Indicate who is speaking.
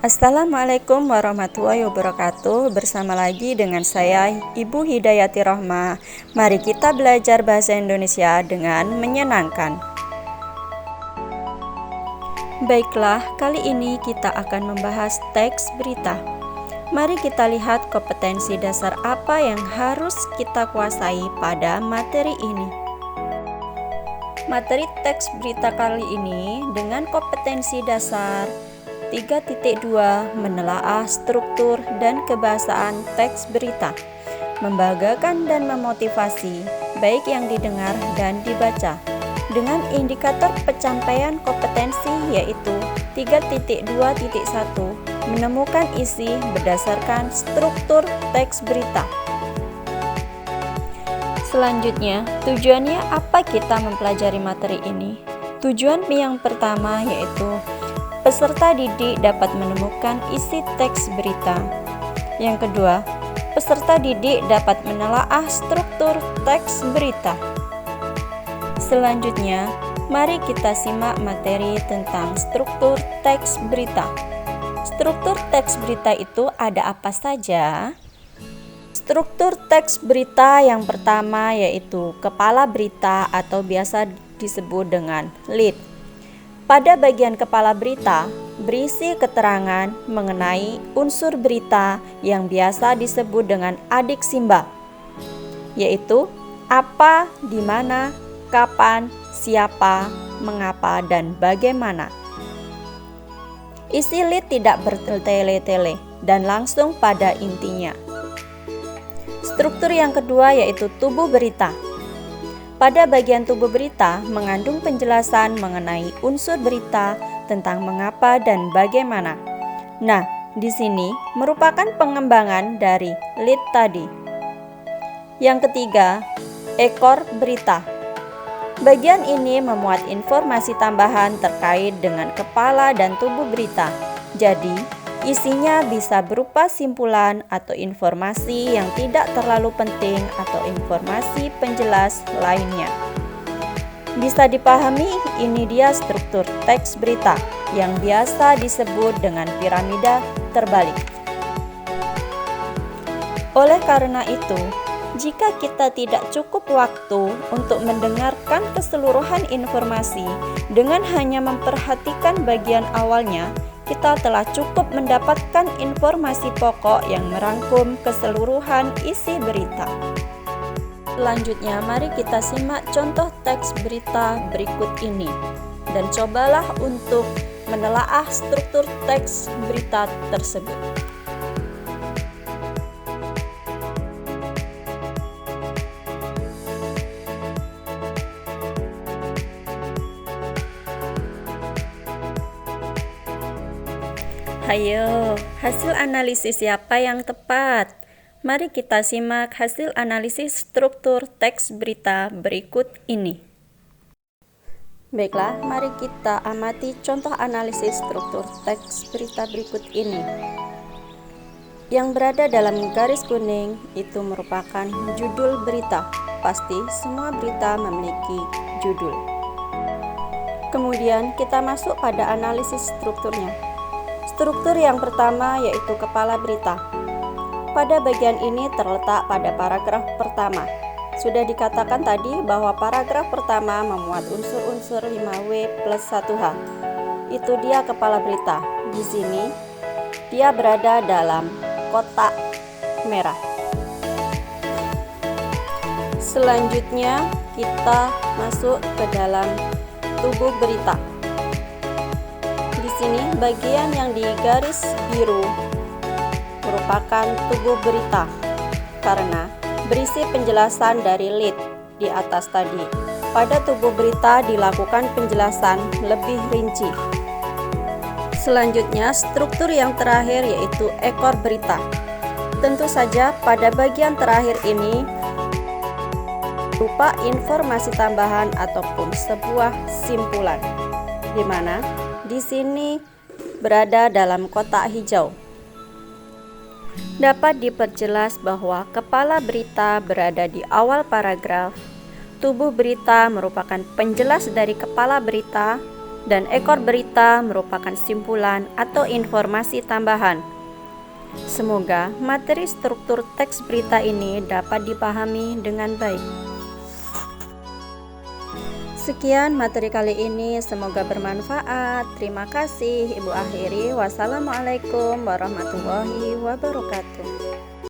Speaker 1: Assalamualaikum warahmatullahi wabarakatuh. Bersama lagi dengan saya Ibu Hidayati Rohmah. Mari kita belajar bahasa Indonesia dengan menyenangkan. Baiklah, kali ini kita akan membahas teks berita. Mari kita lihat kompetensi dasar apa yang harus kita kuasai pada materi ini. Materi teks berita kali ini dengan kompetensi dasar 3.2 menelaah struktur dan kebahasaan teks berita, membanggakan dan memotivasi baik yang didengar dan dibaca, dengan indikator pencapaian kompetensi yaitu 3.2.1 menemukan isi berdasarkan struktur teks berita. Selanjutnya, tujuannya apa kita mempelajari materi ini? Tujuan yang pertama yaitu peserta didik dapat menemukan isi teks berita. Yang kedua, peserta didik dapat menelaah struktur teks berita. Selanjutnya, mari kita simak materi tentang struktur teks berita. Struktur teks berita itu ada apa saja? Struktur teks berita yang pertama yaitu kepala berita atau biasa disebut dengan lead. Pada bagian kepala berita, berisi keterangan mengenai unsur berita yang biasa disebut dengan adik simbol, yaitu apa, di mana, kapan, siapa, mengapa, dan bagaimana. Isi lead tidak bertele-tele dan langsung pada intinya. Struktur yang kedua yaitu tubuh berita. Pada bagian tubuh berita mengandung penjelasan mengenai unsur berita tentang mengapa dan bagaimana. Nah, di sini merupakan pengembangan dari lead tadi. Yang ketiga, ekor berita. Bagian ini memuat informasi tambahan terkait dengan kepala dan tubuh berita. Jadi, isinya bisa berupa simpulan atau informasi yang tidak terlalu penting atau informasi penjelas lainnya. Bisa dipahami, ini dia struktur teks berita yang biasa disebut dengan piramida terbalik. Oleh karena itu, jika kita tidak cukup waktu untuk mendengarkan keseluruhan informasi dengan hanya memperhatikan bagian awalnya, kita telah cukup mendapatkan informasi pokok yang merangkum keseluruhan isi berita. Selanjutnya, mari kita simak contoh teks berita berikut ini dan cobalah untuk menelaah struktur teks berita tersebut. Hayo, hasil analisis siapa yang tepat? Mari kita simak hasil analisis struktur teks berita berikut ini. Baiklah, mari kita amati contoh analisis struktur teks berita berikut ini. Yang berada dalam garis kuning itu merupakan judul berita. Pasti semua berita memiliki judul. Kemudian kita masuk pada analisis strukturnya. Struktur yang pertama yaitu kepala berita. Pada bagian ini terletak pada paragraf pertama. Sudah dikatakan tadi bahwa paragraf pertama memuat unsur-unsur 5W plus 1H. Itu dia kepala berita. Di sini dia berada dalam kotak merah. Selanjutnya kita masuk ke dalam tubuh berita. Di sini bagian yang di garis biru merupakan tubuh berita karena berisi penjelasan dari lead di atas tadi. Pada tubuh berita dilakukan penjelasan lebih rinci. Selanjutnya struktur yang terakhir yaitu ekor berita. Tentu saja pada bagian terakhir ini berupa informasi tambahan ataupun sebuah simpulan, di mana di sini berada dalam kotak hijau. Dapat diperjelas bahwa kepala berita berada di awal paragraf, tubuh berita merupakan penjelas dari kepala berita, dan ekor berita merupakan simpulan atau informasi tambahan. Semoga materi struktur teks berita ini dapat dipahami dengan baik. Sekian materi kali ini, semoga bermanfaat. Terima kasih. Ibu akhiri, wassalamualaikum warahmatullahi wabarakatuh.